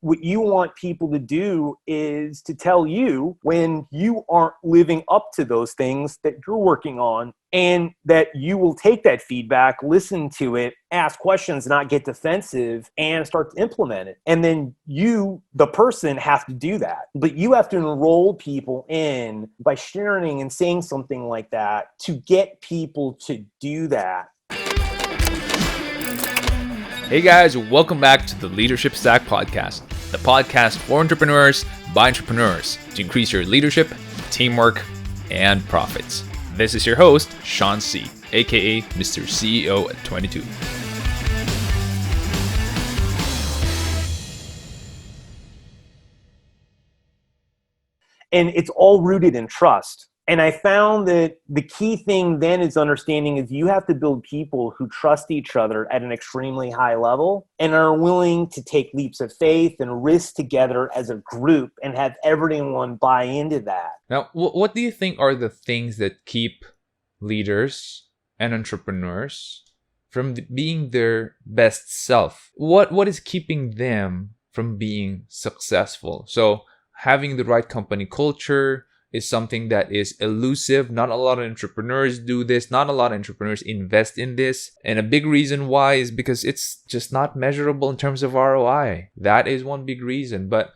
what you want people to do is to tell you when you aren't living up to those things that you're working on, and that you will take that feedback, listen to it, ask questions, not get defensive, and start to implement it. And then you, the person, have to do that. But you have to enroll people in by sharing and saying something like that to get people to do that. Hey guys, welcome back to the Leadership Stack Podcast, the podcast for entrepreneurs by entrepreneurs to increase your leadership, teamwork, and profits. This is your host, Sean C., aka Mr. CEO at 22. And it's all rooted in trust. And I found that the key thing then is understanding is you have to build people who trust each other at an extremely high level and are willing to take leaps of faith and risk together as a group and have everyone buy into that. Now, what do you think are the things that keep leaders and entrepreneurs from being their best self? What is keeping them from being successful? So having the right company culture is something that is elusive. Not a lot of entrepreneurs do this. Not a lot of entrepreneurs invest in this. And a big reason why is because it's just not measurable in terms of ROI. That is one big reason. But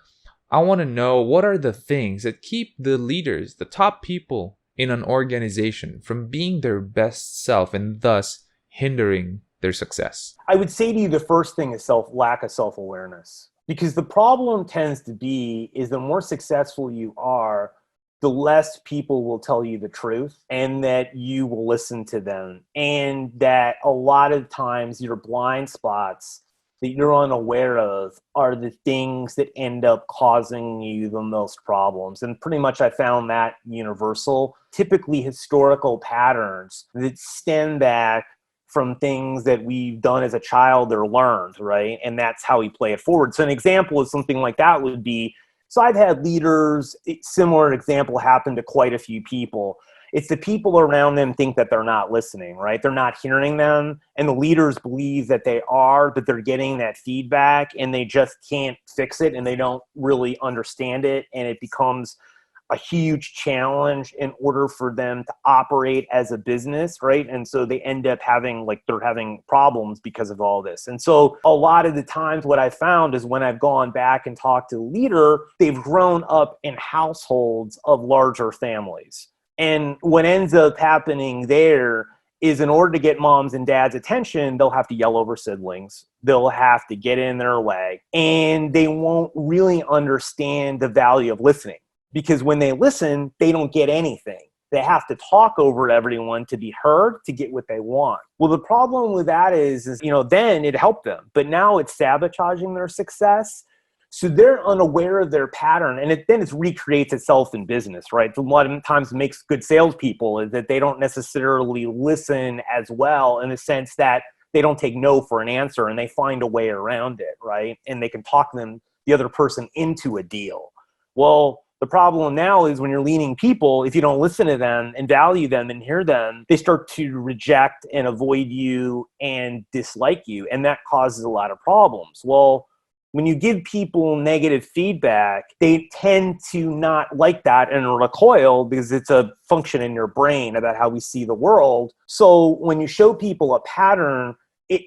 I want to know, what are the things that keep the leaders, the top people in an organization, from being their best self and thus hindering their success? I would say to you, the first thing is lack of self-awareness. Because the problem tends to be is the more successful you are, the less people will tell you the truth, and that you will listen to them. And that a lot of times your blind spots that you're unaware of are the things that end up causing you the most problems. And pretty much I found that universal. Typically historical patterns that stem back from things that we've done as a child or learned, right? And that's how we play it forward. So an example of something like that would be, so I've had leaders, similar example happened to quite a few people. It's the people around them think that they're not listening, right? They're not hearing them. And the leaders believe that they are, but they're getting that feedback and they just can't fix it and they don't really understand it. And it becomes a huge challenge in order for them to operate as a business, right? And so they end up they're having problems because of all this. And so a lot of the times what I found is when I've gone back and talked to the leader, they've grown up in households of larger families. And what ends up happening there is, in order to get mom's and dad's attention, they'll have to yell over siblings. They'll have to get in their way, and they won't really understand the value of listening. Because when they listen, they don't get anything. They have to talk over everyone to be heard, to get what they want. Well, the problem with that is then it helped them, but now it's sabotaging their success. So they're unaware of their pattern, and then it recreates itself in business, right? A lot of times makes good salespeople is that they don't necessarily listen as well, in the sense that they don't take no for an answer and they find a way around it, right? And they can talk the other person into a deal. Well, the problem now is when you're leading people, if you don't listen to them and value them and hear them, they start to reject and avoid you and dislike you. And that causes a lot of problems. Well, when you give people negative feedback, they tend to not like that and recoil because it's a function in your brain about how we see the world. So when you show people a pattern,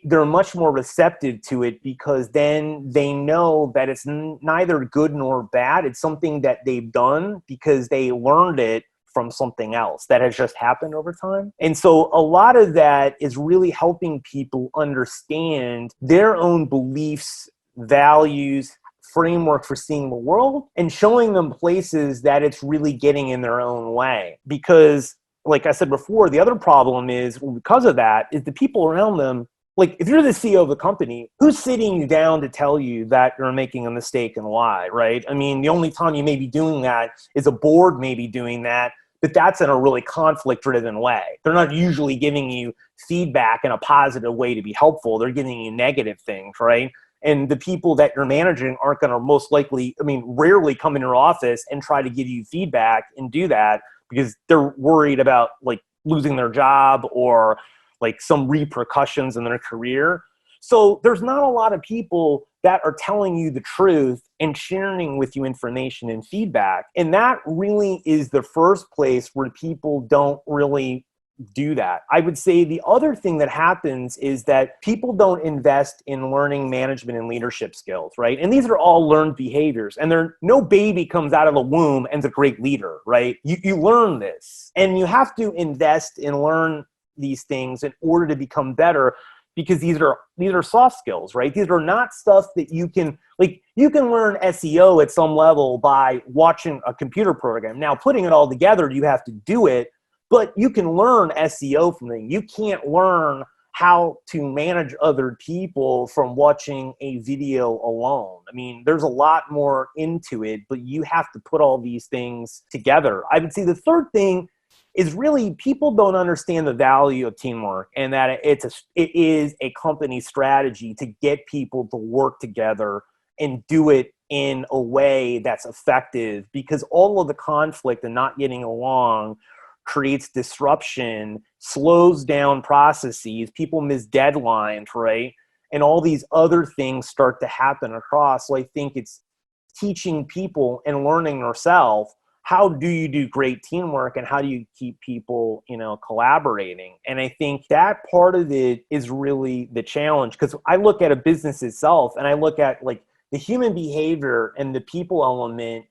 they're much more receptive to it, because then they know that it's neither good nor bad. It's something that they've done because they learned it from something else that has just happened over time. And so a lot of that is really helping people understand their own beliefs, values, framework for seeing the world, and showing them places that it's really getting in their own way. Because like I said before, the other problem is, because of that, is the people around them. Like, if you're the CEO of a company, who's sitting you down to tell you that you're making a mistake and why, right? I mean, the only time you may be doing that is a board may be doing that, but that's in a really conflict-driven way. They're not usually giving you feedback in a positive way to be helpful. They're giving you negative things, right? And the people that you're managing aren't going to rarely come in your office and try to give you feedback and do that, because they're worried about losing their job or some repercussions in their career. So there's not a lot of people that are telling you the truth and sharing with you information and feedback. And that really is the first place where people don't really do that. I would say the other thing that happens is that people don't invest in learning management and leadership skills, right? And these are all learned behaviors, and no baby comes out of the womb and is a great leader, right? You learn this, and you have to invest and learn these things in order to become better, because these are soft skills, right? These are not stuff that you can learn SEO at some level by watching a computer program. Now, putting it all together, you have to do it. But you can learn SEO from them. You can't learn how to manage other people from watching a video alone. I mean, there's a lot more into it, but you have to put all these things together. I would say the third thing is really people don't understand the value of teamwork, and that it is a company strategy to get people to work together and do it in a way that's effective, because all of the conflict and not getting along creates disruption, slows down processes, people miss deadlines, right? And all these other things start to happen across. So I think it's teaching people and learning yourself, how do you do great teamwork and how do you keep people, collaborating? And I think that part of it is really the challenge, because I look at a business itself and I look at like the human behavior and the people element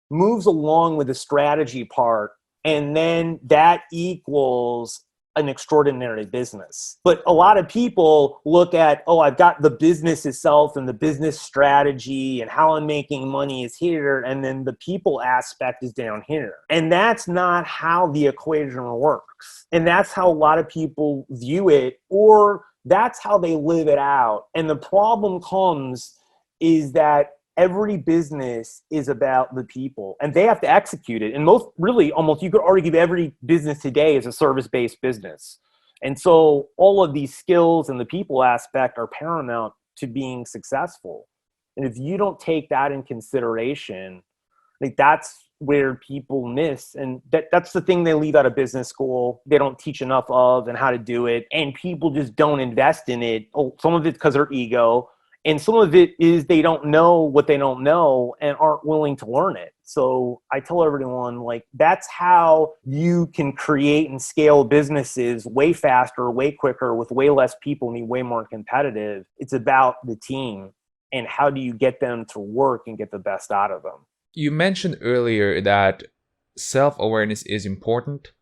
moves along with the strategy part. And then that equals an extraordinary business. But a lot of people look at, I've got the business itself and the business strategy and how I'm making money is here, and then the people aspect is down here. And that's not how the equation works. And that's how a lot of people view it, or that's how they live it out. And the problem comes is that every business is about the people, and they have to execute it. And almost you could argue every business today is a service-based business. And so all of these skills and the people aspect are paramount to being successful. And if you don't take that in consideration, like that's where people miss. And that's the thing they leave out of business school. They don't teach enough of and how to do it. And people just don't invest in it. Some of it's because of their ego. And some of it is they don't know what they don't know and aren't willing to learn it. So I tell everyone, like, that's how you can create and scale businesses way faster, way quicker, with way less people, and be way more competitive. It's about the team and how do you get them to work and get the best out of them. You mentioned earlier that self-awareness is important.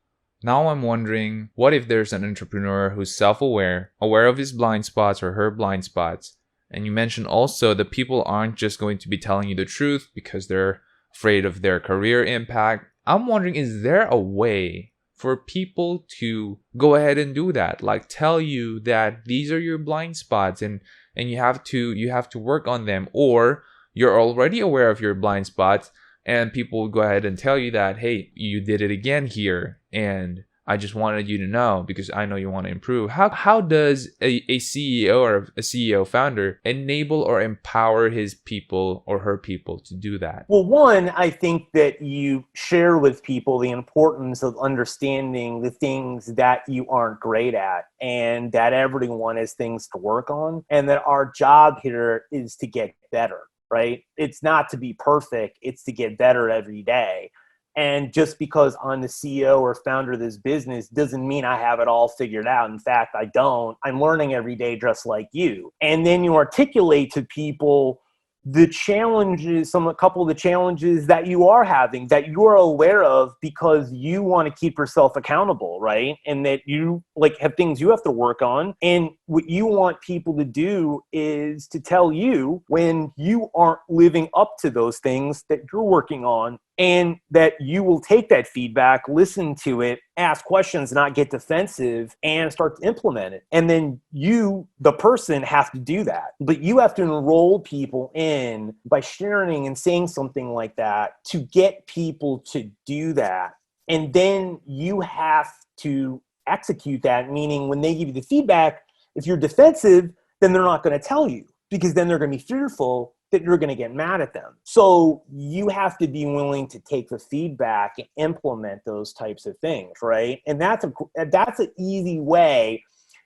Now I'm wondering, what if there's an entrepreneur who's self-aware, aware of his blind spots or her blind spots? And you mentioned also that people aren't just going to be telling you the truth because they're afraid of their career impact. I'm wondering, is there a way for people to go ahead and do that? Like tell you that these are your blind spots and you have to work on them, or you're already aware of your blind spots and people will go ahead and tell you that, hey, you did it again here, and I just wanted you to know because I know you want to improve. How does a CEO or a CEO founder enable or empower his people or her people to do that? Well, one, I think that you share with people the importance of understanding the things that you aren't great at, and that everyone has things to work on, and that our job here is to get better, right? It's not to be perfect. It's to get better every day. And just because I'm the CEO or founder of this business doesn't mean I have it all figured out. In fact, I don't. I'm learning every day just like you. And then you articulate to people the challenges, a couple of the challenges that you are having, that you are aware of, because you want to keep yourself accountable, right? And that you have things you have to work on. And what you want people to do is to tell you when you aren't living up to those things that you're working on, and that you will take that feedback, listen to it, ask questions, not get defensive, and start to implement it. And then you, the person, have to do that. But you have to enroll people in by sharing and saying something like that to get people to do that. And then you have to execute that, meaning when they give you the feedback, if you're defensive, then they're not going to tell you, because then they're going to be fearful that you're going to get mad at them. So you have to be willing to take the feedback and implement those types of things, right? And that's an easy way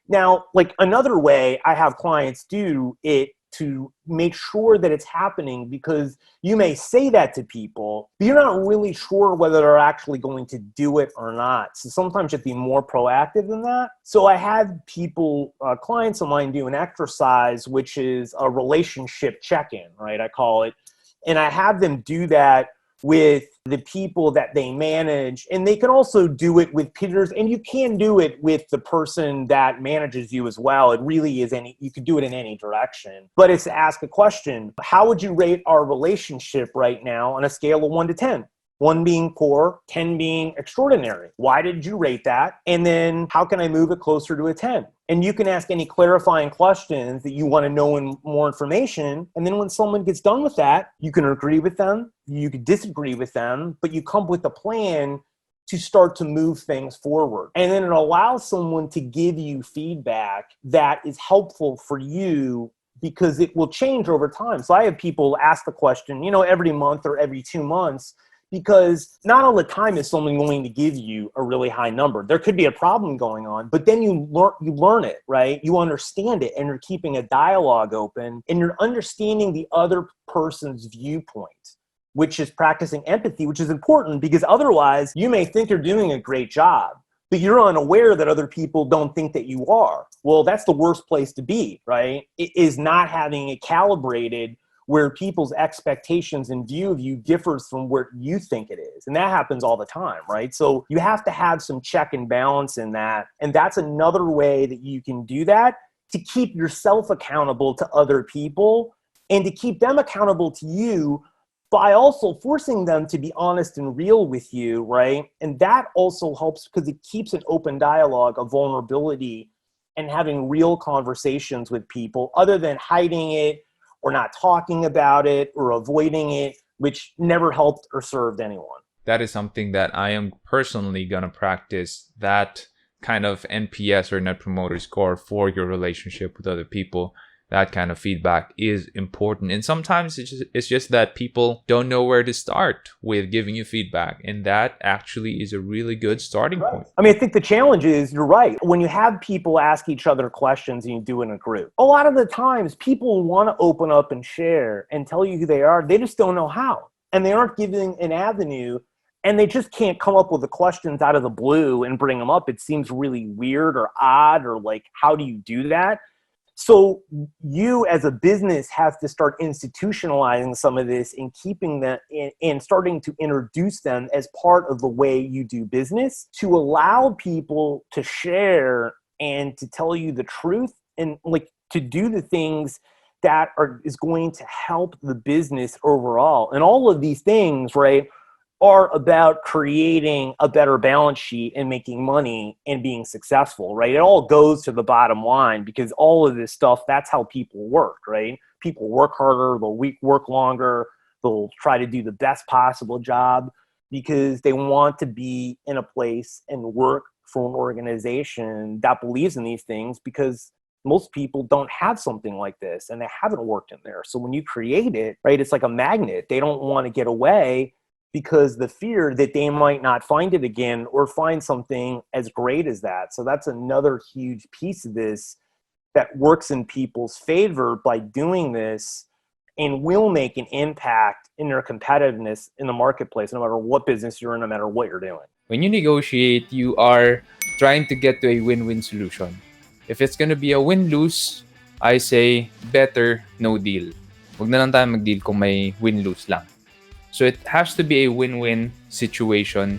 Now, like another way I have clients do it to make sure that it's happening, because you may say that to people, but you're not really sure whether they're actually going to do it or not. So sometimes you have to be more proactive than that. So I had people, clients of mine, do an exercise, which is a relationship check-in, right? I call it. And I have them do that with the people that they manage, and they can also do it with peers, and you can do it with the person that manages you as well. It really is you could do it in any direction, but it's to ask a question: how would you rate our relationship right now on a scale of 1 to 10? 1 being poor, 10 being extraordinary. Why did you rate that? And then how can I move it closer to a 10? And you can ask any clarifying questions that you want to know in more information. And then when someone gets done with that, you can agree with them, you can disagree with them, but you come with a plan to start to move things forward. And then it allows someone to give you feedback that is helpful for you, because it will change over time. So I have people ask the question, every month or every 2 months, because not all the time is someone going to give you a really high number. There could be a problem going on, but then you learn it, right? You understand it, and you're keeping a dialogue open, and you're understanding the other person's viewpoint, which is practicing empathy, which is important, because otherwise you may think you're doing a great job, but you're unaware that other people don't think that you are. Well, that's the worst place to be, right? It is not having it calibrated where people's expectations and view of you differs from where you think it is. And that happens all the time, right? So you have to have some check and balance in that. And that's another way that you can do that, to keep yourself accountable to other people and to keep them accountable to you, by also forcing them to be honest and real with you, right? And that also helps, because it keeps an open dialogue of vulnerability and having real conversations with people, other than hiding it or not talking about it or avoiding it, which never helped or served anyone. That is something that I am personally going to practice, that kind of NPS or Net Promoter Score for your relationship with other people. That kind of feedback is important. And sometimes it's just that people don't know where to start with giving you feedback. And that actually is a really good starting point. I mean, I think the challenge is, you're right. When you have people ask each other questions and you do it in a group, a lot of the times people want to open up and share and tell you who they are. They just don't know how. And they aren't giving an avenue, and they just can't come up with the questions out of the blue and bring them up. It seems really weird or odd, or like, how do you do that? So you as a business have to start institutionalizing some of this and keeping them and starting to introduce them as part of the way you do business, to allow people to share and to tell you the truth, and like to do the things that is going to help the business overall. And all of these things, right, are about creating a better balance sheet and making money and being successful, right? It all goes to the bottom line, because all of this stuff, that's how people work, right? People work harder, they'll work longer, they'll try to do the best possible job, because they want to be in a place and work for an organization that believes in these things, because most people don't have something like this and they haven't worked in there. So when you create it, right, it's like a magnet. They don't want to get away, because the fear that they might not find it again or find something as great as that. So that's another huge piece of this that works in people's favor by doing this, and will make an impact in their competitiveness in the marketplace, no matter what business you're in, no matter what you're doing. When you negotiate, you are trying to get to a win-win solution. If it's gonna be a win-lose, I say better no deal. Huwag na lang tayo mag-deal kung may win-lose lang. So it has to be a win-win situation